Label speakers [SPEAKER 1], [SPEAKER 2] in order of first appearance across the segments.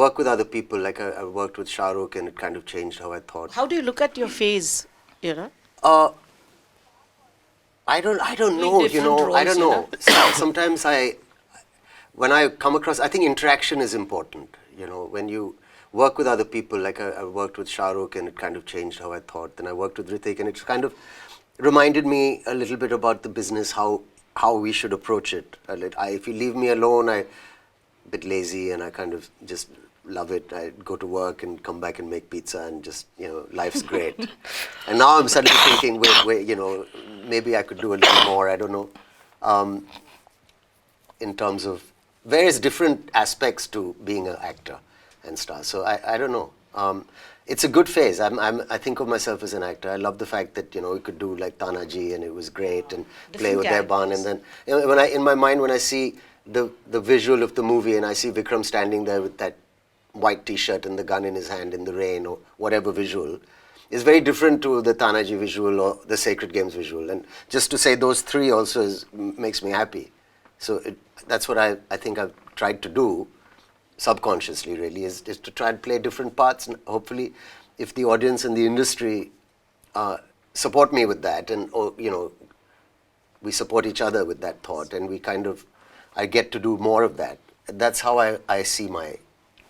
[SPEAKER 1] work with other people. Like I worked with Shah Rukh, and it kind of changed how I thought.
[SPEAKER 2] How do you look at your face, you know?
[SPEAKER 1] I don't know,
[SPEAKER 2] different
[SPEAKER 1] you know, I
[SPEAKER 2] roles,
[SPEAKER 1] don't
[SPEAKER 2] you
[SPEAKER 1] know. Sometimes when I come across, I think interaction is important, you know, when you work with other people. Like I worked with Shah Rukh, and it kind of changed how I thought. Then I worked with Hrithik, and it kind of reminded me a little bit about the business, how we should approach it. If you leave me alone, I'm a bit lazy, and I kind of just love it. I go to work and come back and make pizza, and just, you know, life's great. And now I'm suddenly thinking, wait, you know, maybe I could do a little more. I don't know. In terms of various different aspects to being an actor and star. So I don't know. It's a good phase. I think of myself as an actor. I love the fact that, you know, we could do like Tanaji, and it was great, and play with Deban. And then, you know, in my mind, when I see the visual of the movie, and I see Vikram standing there with that white T-shirt and the gun in his hand in the rain, or whatever visual, is very different to the Tanaji visual or the Sacred Games visual. And just to say those three also makes me happy. So that's what I think I've tried to do, subconsciously really, is to try and play different parts. And hopefully, if the audience and the industry support me with that, and, or, you know, we support each other with that thought, and we kind of, I get to do more of that. That's how I see my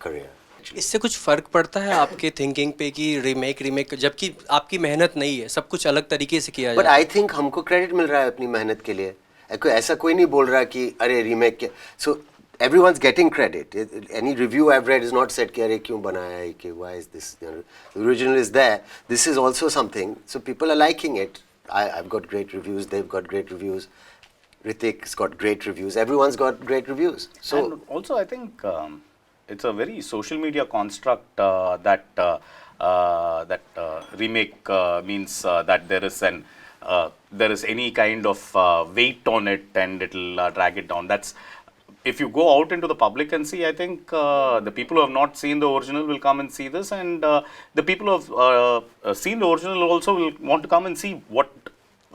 [SPEAKER 1] career.
[SPEAKER 3] इससे कुछ फ़र्क पड़ता है आपके thinking पे कि remake जबकि आपकी मेहनत नहीं है, सब कुछ अलग तरीके से किया जाता है?
[SPEAKER 1] बट आई थिंक हमको क्रेडिट मिल रहा है अपनी मेहनत के लिए. ऐसा कोई नहीं बोल रहा कि अरे रीमेक के. सो everyone's getting credit. Any review I've read is not said कि अरे क्यों बनाया है, कि why is this, you know, the original is there. This is also something. So people are liking it. I've got great reviews. They've got great reviews. Hrithik's got great reviews. Everyone's got great reviews. So
[SPEAKER 4] and also I think it's a very social media construct that remake means that there is any kind of weight on it, and it'll drag it down. That's, if you go out into the public and see, I think the people who have not seen the original will come and see this, and the people who have seen the original also will want to come and see what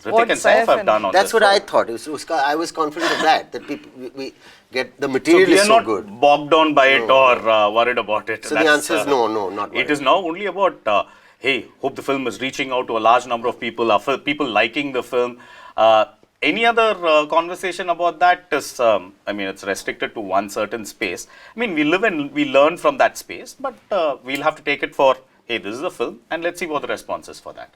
[SPEAKER 4] Hrithik and Saif have done on
[SPEAKER 1] that's
[SPEAKER 4] this.
[SPEAKER 1] what I thought. I was confident of that people, we get the material is so good.
[SPEAKER 4] We are not bogged down by it or worried about it.
[SPEAKER 1] So the answer is no, not worried.
[SPEAKER 4] It is now only about, hey, hope the film is reaching out to a large number of people, people liking the film. Any other conversation about that is, I mean, it's restricted to one certain space. I mean, we live and we learn from that space, but we'll have to take it for, hey, this is a film, and let's see what the response is for that.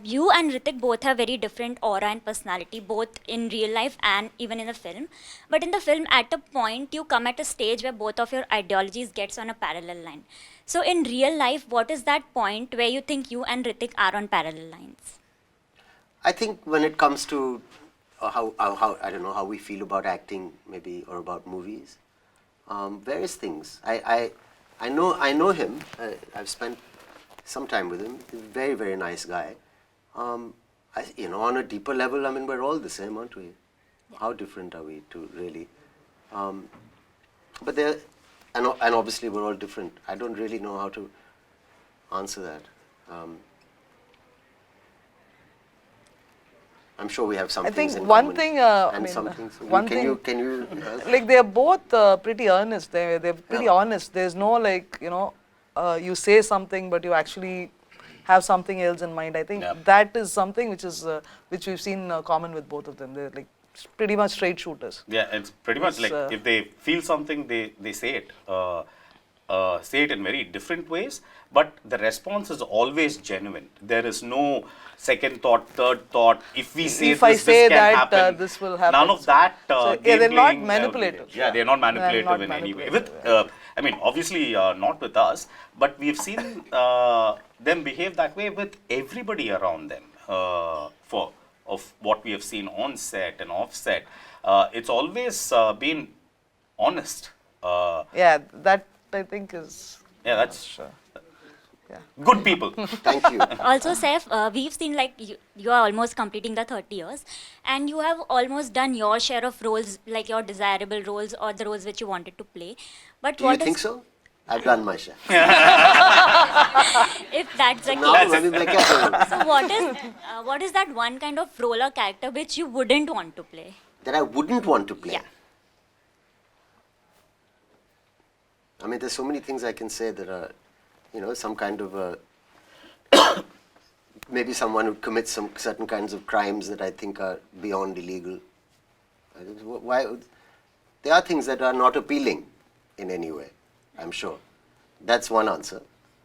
[SPEAKER 5] You and Hrithik both have very different aura and personality, both in real life and even in the film. But in the film, at a point, you come at a stage where both of your ideologies gets on a parallel line. So in real life, what is that point where you think you and Hrithik are on parallel lines?
[SPEAKER 1] I think when it comes to how I don't know how we feel about acting, maybe, or about movies, various things. I know him. I've spent some time with him. He's a very, very nice guy. You know, on a deeper level, I mean, we're all the same, aren't we? Yeah. How different are we to really? But there, and obviously we're all different. I don't really know how to answer that. I'm sure we have some things in
[SPEAKER 6] one
[SPEAKER 1] common.
[SPEAKER 6] thing,
[SPEAKER 1] Can you
[SPEAKER 6] like they're both pretty earnest. They're pretty honest. There's no like, you know, you say something but you actually have something else in mind. I think that is something which we've seen common with both of them. They're like pretty much straight shooters.
[SPEAKER 4] Yeah, it's pretty much like if they feel something, they say it. Say it in very different ways, but the response is always genuine. There is no second thought, third thought. If we say this can happen,
[SPEAKER 6] this will happen.
[SPEAKER 4] None of that.
[SPEAKER 6] So, they're not manipulative.
[SPEAKER 4] They're not manipulative in any way. With, I mean, obviously not with us, but we've seen them behave that way with everybody around them. Of what we have seen on set and off set, it's always been honest.
[SPEAKER 6] Yeah, that I think is.
[SPEAKER 4] Yeah, that's good people.
[SPEAKER 1] Thank you.
[SPEAKER 5] Also, Saif, we've seen like you are almost completing the 30 years, and you have almost done your share of roles, like your desirable roles or the roles which you wanted to play. But
[SPEAKER 1] Do you think so? I've done my share.
[SPEAKER 5] If that's the
[SPEAKER 1] case.
[SPEAKER 5] So what is that one kind of role or character which you wouldn't want to play?
[SPEAKER 1] That I wouldn't want to play?
[SPEAKER 5] Yeah.
[SPEAKER 1] I mean, there's so many things I can say that are, you know, some kind of a maybe someone who commits some certain kinds of crimes that I think are beyond illegal. I think, why? There are things that are not appealing in any way, I'm sure. That's one answer,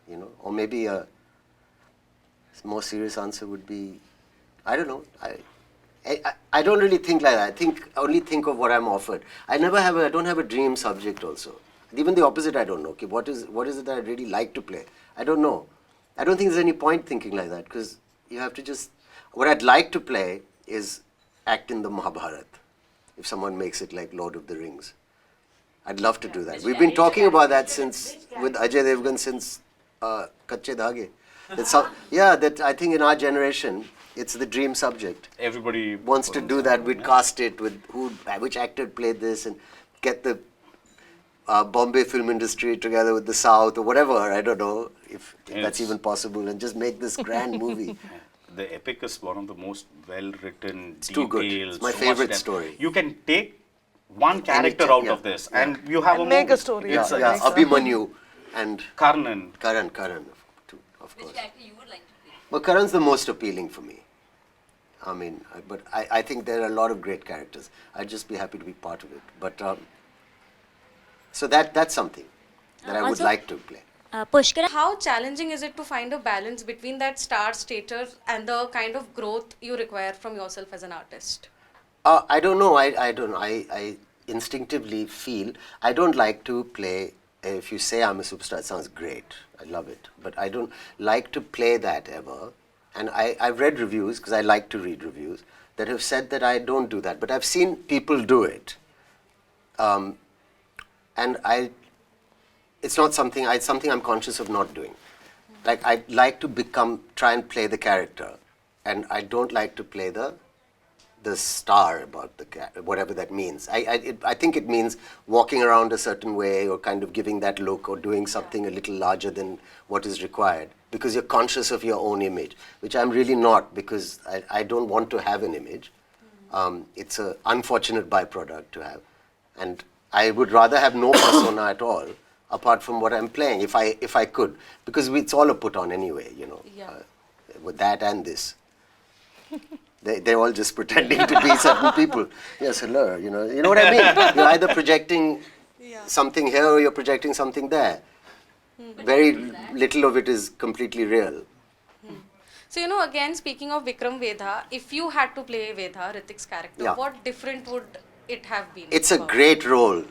[SPEAKER 1] you know. Or maybe a more serious answer would be, I don't know. I don't really think like that. I only think of what I'm offered. I don't have a dream subject also. Even the opposite, I don't know. Okay, what is it that I really like to play? I don't know. I don't think there's any point thinking like that, because you have to just, what I'd like to play is act in the Mahabharata, if someone makes it like Lord of the Rings. I'd love to do that. We've been talking about that with Ajay Devgan since Kache Dhage. That I think in our generation, it's the dream subject.
[SPEAKER 4] Everybody
[SPEAKER 1] wants to do that. We'd cast it with which actor played this, and get the Bombay film industry together with the South or whatever. I don't know if that's even possible, and just make this grand movie.
[SPEAKER 4] The epic is one of the most well-written,
[SPEAKER 1] It's too good. It's my favorite story.
[SPEAKER 4] You can take one character out of this, and you have a
[SPEAKER 6] make
[SPEAKER 4] movie.
[SPEAKER 6] a story.
[SPEAKER 1] Yeah, Abhimanyu and
[SPEAKER 4] Karnan.
[SPEAKER 1] Karan, of course.
[SPEAKER 7] Which character you would like to play?
[SPEAKER 1] But Karan's the most appealing for me. I mean, but I think there are a lot of great characters. I'd just be happy to be part of it. But so that's something that I would
[SPEAKER 5] Also-
[SPEAKER 1] like to play.
[SPEAKER 5] Pushkar,
[SPEAKER 7] How challenging is it to find a balance between that star status and the kind of growth you require from yourself as an artist?
[SPEAKER 1] I don't know. I don't know. I instinctively feel I don't like to play. If you say I'm a superstar, it sounds great. I love it. But I don't like to play that ever. And I've read reviews, because I like to read reviews, that have said that I don't do that. But I've seen people do it. And it's not something, it's something I'm conscious of not doing. Like, I like to try and play the character. And I don't like to play the star about whatever that means. I think it means walking around a certain way, or kind of giving that look, or doing something a little larger than what is required, because you're conscious of your own image, which I'm really not, because I don't want to have an image. It's an unfortunate byproduct to have, and I would rather have no persona at all, apart from what I'm playing, if I could, because it's all a put on anyway, you know.
[SPEAKER 7] Yeah.
[SPEAKER 1] With that and this. They're all just pretending to be certain people. Yes, hello, you know what I mean? You're either projecting something here, or you're projecting something there. Very little of it is completely real.
[SPEAKER 7] So, again, speaking of Vikram Vedha, if you had to play Vedha, Hrithik's character,
[SPEAKER 1] Yeah.
[SPEAKER 7] what different would it have been?
[SPEAKER 1] It's a
[SPEAKER 7] about?
[SPEAKER 1] great role,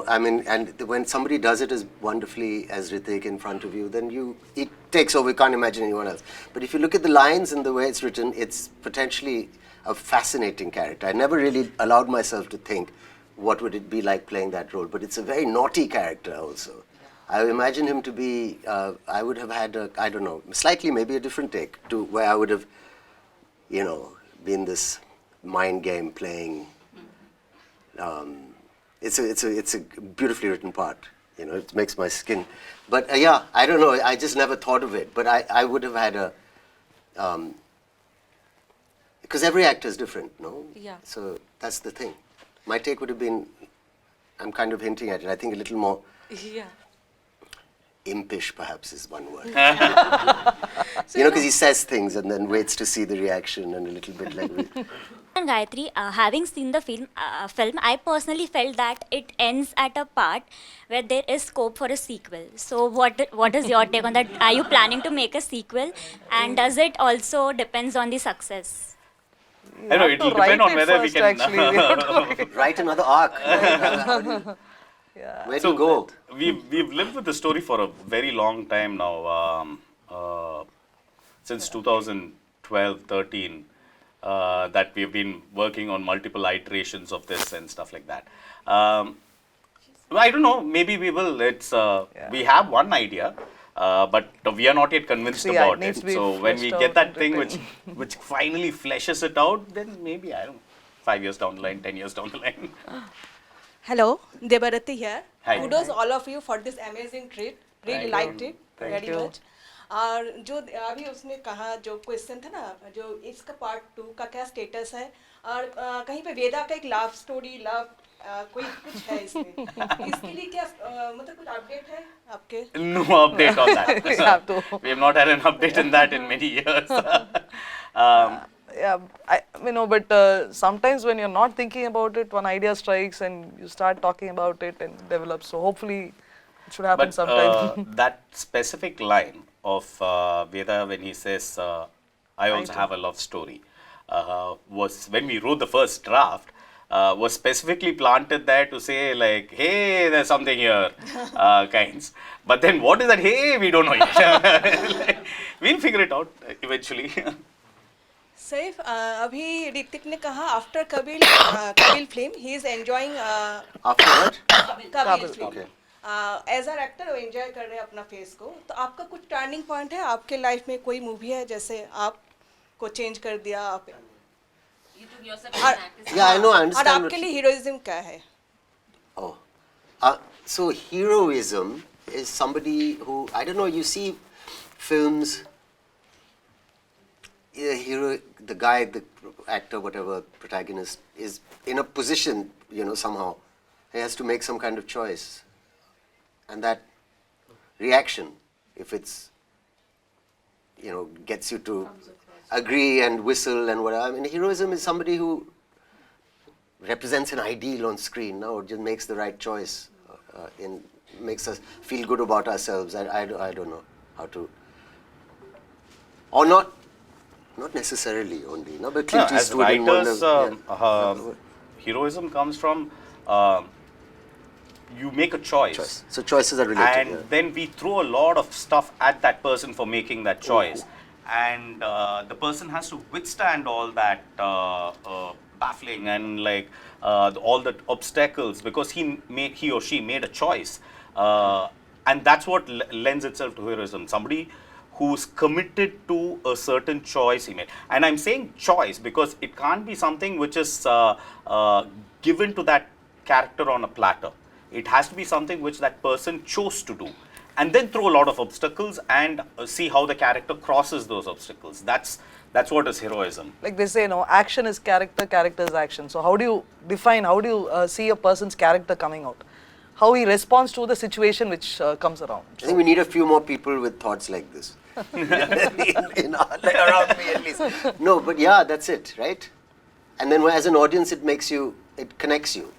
[SPEAKER 1] I mean, and when somebody does it as wonderfully as Hrithik in front of you, then it takes over. You can't imagine anyone else. But if you look at the lines and the way it's written, it's potentially a fascinating character. I never really allowed myself to think, what would it be like playing that role? But it's a very naughty character also. I imagine him to be, I would have had I don't know, slightly maybe a different take, to where I would have, been this mind game playing. It's a beautifully written part. It makes my skin. But I don't know. I just never thought of it. But I would have had because every actor is different, no?
[SPEAKER 7] Yeah.
[SPEAKER 1] So that's the thing. My take would have been, I'm kind of hinting at it, I think a little more
[SPEAKER 7] Yeah.
[SPEAKER 1] impish, perhaps, is one word.
[SPEAKER 7] So,
[SPEAKER 1] Because he says things and then waits to see the reaction, and a little bit like...
[SPEAKER 5] and Gayatri, having seen the film, I personally felt that it ends at a part where there is scope for a sequel. So what is your take on that? Are you planning to make a sequel? And does it also depends on the success?
[SPEAKER 4] I know, it'll depend on whether we can...
[SPEAKER 6] Actually, we have to
[SPEAKER 1] Write another arc. Where do you go?
[SPEAKER 4] We've lived with the story for a very long time now, since 2012-13, that we've been working on multiple iterations of this and stuff like that. I don't know, maybe we will. We have one idea, but we are not yet convinced
[SPEAKER 6] Yeah, it
[SPEAKER 4] about
[SPEAKER 6] needs
[SPEAKER 4] it.
[SPEAKER 6] to be
[SPEAKER 4] So when we
[SPEAKER 6] fleshed
[SPEAKER 4] get
[SPEAKER 6] out
[SPEAKER 4] that
[SPEAKER 6] and
[SPEAKER 4] thing
[SPEAKER 6] written.
[SPEAKER 4] which finally fleshes it out, then maybe, I don't know, 5 years down the line, 10 years down the line.
[SPEAKER 8] Hello, Debarati here.
[SPEAKER 4] Hi.
[SPEAKER 8] Kudos all of you for this amazing treat. Really liked it very
[SPEAKER 6] you.
[SPEAKER 8] much. और जो अभी उसने कहा जो question था ना, जो इसका पार्ट 2 का क्या स्टेटस है, और कहीं पे वेदा का एक लव स्टोरी, लव कोई कुछ है इसमें इसके लिए क्या मतलब कुछ अपडेट है आपके
[SPEAKER 4] No update on that.
[SPEAKER 6] We have to.
[SPEAKER 4] We have not had an update in that in many years.
[SPEAKER 6] Yeah, but sometimes when you're not thinking about it, one idea strikes and you start talking about it and develops. So hopefully it should happen
[SPEAKER 4] But
[SPEAKER 6] sometime.
[SPEAKER 4] that specific line of Veda when he says, I also have a love story, was when we wrote the first draft, was specifically planted there to say like, hey, there's something here, kinds. But then what is that? Hey, we don't know yet. Like, we'll figure it out eventually.
[SPEAKER 8] Saif अभी ऋतिक ने कहा after Kaabil film he is enjoying
[SPEAKER 1] After what?
[SPEAKER 8] Kaabil film
[SPEAKER 1] Okay.
[SPEAKER 8] As a actor वो enjoy कर रहे हैं अपना face को तो आपका कुछ टर्निंग पॉइंट है आपके लाइफ में कोई मूवी है जैसे आपको चेंज कर दिया आप
[SPEAKER 1] Yeah, I know, I
[SPEAKER 8] और
[SPEAKER 1] understand.
[SPEAKER 8] आपके लिए हीरोइज्म क्या है
[SPEAKER 1] Oh. So heroism is somebody who, I don't know, you see films, the hero, the guy, the actor, whatever, protagonist, is in a position, somehow. He has to make some kind of choice. And that reaction, if it's, gets you to agree and whistle and whatever. I mean, heroism is somebody who represents an ideal on screen, or just makes the right choice, makes us feel good about ourselves. I don't know how to, or not necessarily only, but Clint
[SPEAKER 4] As
[SPEAKER 1] Eastwood and
[SPEAKER 4] writers,
[SPEAKER 1] Wonder,
[SPEAKER 4] heroism comes from you make a choice.
[SPEAKER 1] So choices are related.
[SPEAKER 4] And then we throw a lot of stuff at that person for making that choice. And the person has to withstand all that baffling and like all the obstacles because he or she made a choice. And that's what lends itself to heroism. Somebody who's committed to a certain choice he made. And I'm saying choice because it can't be something which is given to that character on a platter. It has to be something which that person chose to do. And then throw a lot of obstacles and see how the character crosses those obstacles. That's what is heroism.
[SPEAKER 6] Like they say, action is character, character is action. So how do you see a person's character coming out? How he responds to the situation which comes around.
[SPEAKER 1] I think we need a few more people with thoughts like this. Around me at least. No, but yeah, that's it, right? And then as an audience, it connects you.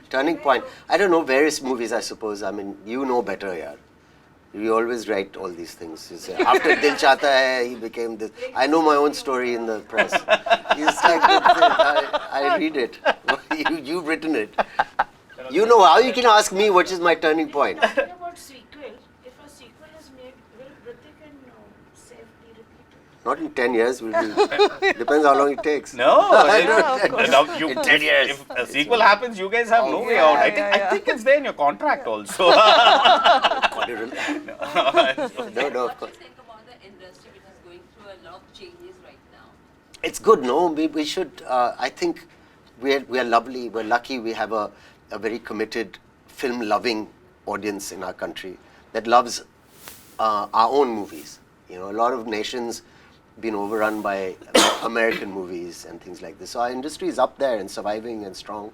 [SPEAKER 1] Turning point. I don't know, various movies, I suppose. I mean, you know better, yaar. We always write all these things. You say, after Dil Chahta Hai, he became this. I know my own story in the press. It's like, I read it. You've written it. You know how you can ask me what is my turning point.
[SPEAKER 2] Talking about sequel, if a sequel is made, will Hrithik and Saif be repeated?
[SPEAKER 1] Not in 10 years. Depends how long it takes.
[SPEAKER 4] No,
[SPEAKER 1] In 10 years.
[SPEAKER 4] If a sequel happens, you guys have no way out. I think it's there in your contract also.
[SPEAKER 1] No, of course.
[SPEAKER 9] Think about the industry which is going through a lot of changes right now.
[SPEAKER 1] It's good, no? We should, I think we are lovely, we're lucky we have a very committed film-loving audience in our country that loves our own movies. A lot of nations been overrun by American movies and things like this. So our industry is up there and surviving and strong.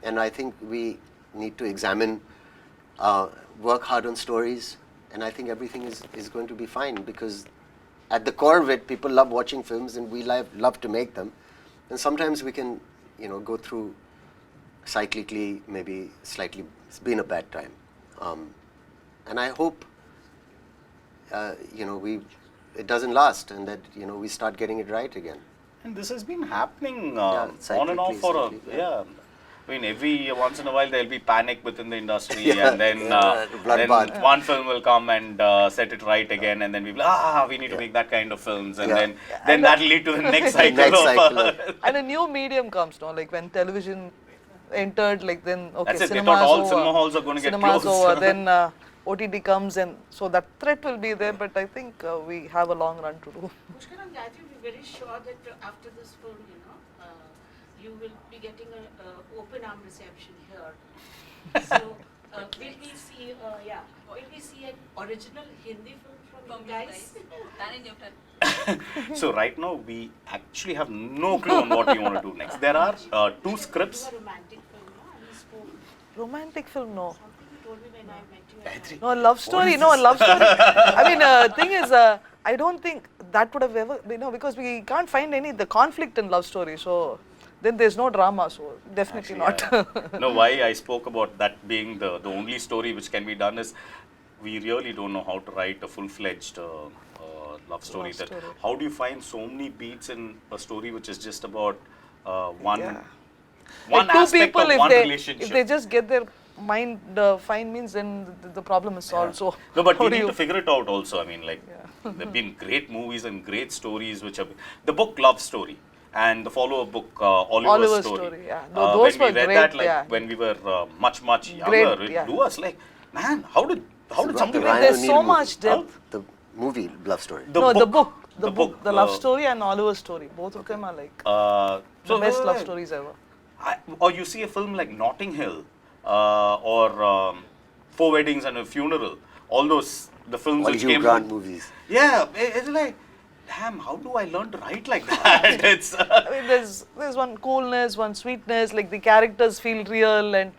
[SPEAKER 1] And I think we need to examine, work hard on stories, and I think everything is going to be fine because at the core of it, people love watching films and we love to make them. And sometimes we can, go through cyclically, maybe slightly, it's been a bad time. And I hope, it doesn't last and that, we start getting it right again.
[SPEAKER 4] And this has been happening
[SPEAKER 1] Yeah,
[SPEAKER 4] on and off for
[SPEAKER 1] cyclically,
[SPEAKER 4] yeah. I mean, every once in a while there'll be panic within the industry,
[SPEAKER 1] Yeah,
[SPEAKER 4] and then,
[SPEAKER 1] yeah,
[SPEAKER 4] then
[SPEAKER 1] bloodbath.
[SPEAKER 4] one film will come and set it right again, and then we'll be like, we need to make that kind of films, and
[SPEAKER 1] Yeah.
[SPEAKER 4] then that'll lead to the next cycle.
[SPEAKER 1] Next
[SPEAKER 4] of,
[SPEAKER 1] cycle.
[SPEAKER 6] And a new medium comes, like when television entered, like then, okay,
[SPEAKER 4] That's it, they
[SPEAKER 6] cinema's
[SPEAKER 4] thought all
[SPEAKER 6] over.
[SPEAKER 4] cinema halls are gonna get
[SPEAKER 6] Cinema's
[SPEAKER 4] closed.
[SPEAKER 6] over, then OTT comes and so that threat will be there, but I think we have a long run to do.
[SPEAKER 2] Pushkar, I'm glad you'll be very sure that after this film, you will be getting an open arm reception here. So, Will we see, will we see an original Hindi film from you guys?
[SPEAKER 4] So right now we actually have no clue on what we want to do next. There are two scripts.
[SPEAKER 2] A romantic film, no? And we spoke.
[SPEAKER 6] Romantic film, no.
[SPEAKER 2] Something you told me when I met you. at
[SPEAKER 6] No, love story, no, love story. I mean, thing is, I don't think that would have ever, because we can't find the conflict in love story, so then there's no drama, so definitely not.
[SPEAKER 4] No, why I spoke about that being the only story which can be done is we really don't know how to write a full-fledged love story. How do you find so many beats in a story which is just about one
[SPEAKER 6] Like two
[SPEAKER 4] aspect
[SPEAKER 6] people,
[SPEAKER 4] of one relationship?
[SPEAKER 6] if they just get their mind fine means, then the problem is solved. So
[SPEAKER 4] No, but
[SPEAKER 6] how
[SPEAKER 4] we
[SPEAKER 6] do
[SPEAKER 4] need
[SPEAKER 6] you-
[SPEAKER 4] to figure it out also. I mean, like, there have been great movies and great stories which have... The book Love Story and the follow-up book Oliver's Story.
[SPEAKER 6] Yeah. Those
[SPEAKER 4] when we
[SPEAKER 6] were
[SPEAKER 4] read
[SPEAKER 6] great,
[SPEAKER 4] that, like,
[SPEAKER 6] yeah.
[SPEAKER 4] when we were much
[SPEAKER 6] Great,
[SPEAKER 4] younger, it
[SPEAKER 6] yeah.
[SPEAKER 4] blew us like, man, how did somebody
[SPEAKER 1] Ryan
[SPEAKER 4] like
[SPEAKER 6] There's
[SPEAKER 4] this?
[SPEAKER 6] so
[SPEAKER 1] O'Neal
[SPEAKER 6] much
[SPEAKER 1] movie.
[SPEAKER 6] depth.
[SPEAKER 1] The movie Love Story.
[SPEAKER 6] The book, the love
[SPEAKER 4] uh,
[SPEAKER 6] story and Oliver's Story. Both of them are like
[SPEAKER 4] So
[SPEAKER 6] the best love
[SPEAKER 4] like,
[SPEAKER 6] stories ever.
[SPEAKER 4] or you see a film like Notting Hill or Four Weddings and a Funeral, all those, the films
[SPEAKER 1] All
[SPEAKER 4] which
[SPEAKER 1] Hugh
[SPEAKER 4] came
[SPEAKER 1] Grant
[SPEAKER 4] from,
[SPEAKER 1] movies.
[SPEAKER 4] yeah, it's like, damn, how do I learn to write like that? It's
[SPEAKER 6] I mean, there's one coolness, one sweetness, like the characters feel real and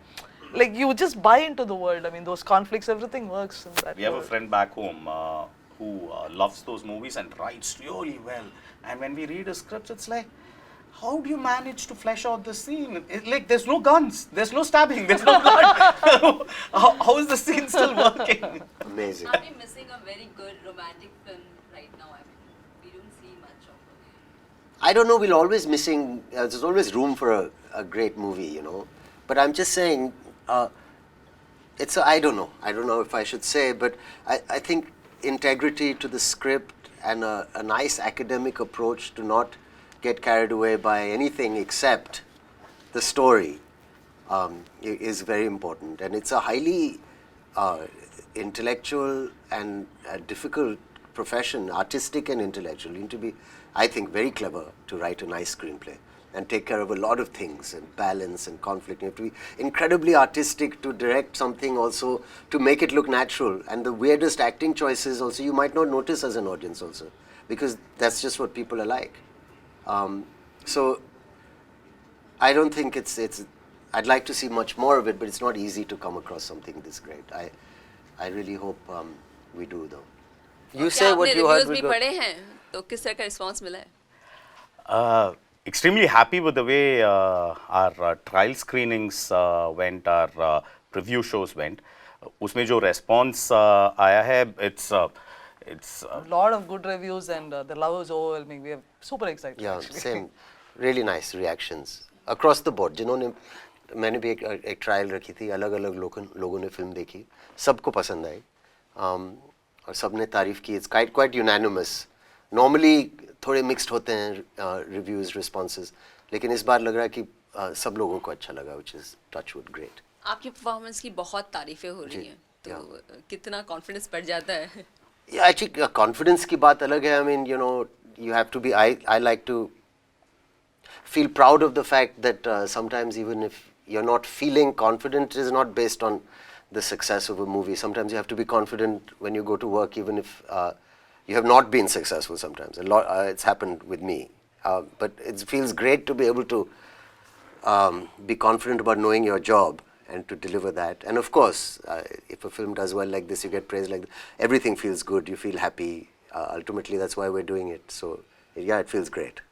[SPEAKER 6] like you just buy into the world. I mean, those conflicts, everything works in that
[SPEAKER 4] we have a
[SPEAKER 6] world.
[SPEAKER 4] friend back home who loves those movies and writes really well. And when we read his scripts, it's like, how do you manage to flesh out the scene? Like, there's no guns, there's no stabbing, there's no blood. how is the scene still working?
[SPEAKER 1] Amazing.
[SPEAKER 9] Are we missing a very good romantic film right now? I mean, we don't see much of it.
[SPEAKER 1] I don't know, we're always missing, there's always room for a great movie, you know. But I'm just saying, I don't know if I should say, but I think integrity to the script and a nice academic approach to not get carried away by anything except the story is very important. And it's a highly intellectual and difficult profession, artistic and intellectual. You need to be, I think, very clever to write a nice screenplay and take care of a lot of things and balance and conflict. You have to be incredibly artistic to direct something also, to make it look natural. And the weirdest acting choices also you might not notice as an audience also, because that's just what people are like. So I don't think it's, I'd like to see much more of it, but it's not easy to come across something this great. I really hope we do though. You say what you heard.
[SPEAKER 9] भी पढ़े हैं तो किस तरह का response मिला है?
[SPEAKER 4] Extremely happy with the way our trial screenings went, our preview shows went. उसमें जो response आया है, it's
[SPEAKER 6] A lot of good reviews and the love is overwhelming. We are super excited.
[SPEAKER 1] Yeah,
[SPEAKER 6] actually.
[SPEAKER 1] same. Really nice reactions across the board. जिन्होंने मैंने भी एक trial रखी थी, अलग-अलग लोगों ने फिल्म देखी, सबको पसंद आई और सबने तारीफ की. It's quite unanimous. Normally थोड़े mixed होते हैं reviews, responses, लेकिन इस बार लग रहा है कि सब लोगों को अच्छा लगा, which is touchwood great.
[SPEAKER 9] आपकी परफॉर्मेंस की बहुत तारीफें हो रही हैं, तो कितना कॉन्फिडेंस बढ़ जाता है?
[SPEAKER 1] Yeah, actually, confidence की बात अलग है. I mean, you know, you have to be. I like to feel proud of the fact that sometimes even if you're not feeling confident, it is not based on the success of a movie. Sometimes you have to be confident when you go to work, even if you have not been successful. Sometimes it's happened with me, but it feels great to be able to be confident about knowing your job and to deliver that. And of course, if a film does well like this, you get praise like this, everything feels good, you feel happy. Ultimately, that's why we're doing it. So, yeah, it feels great.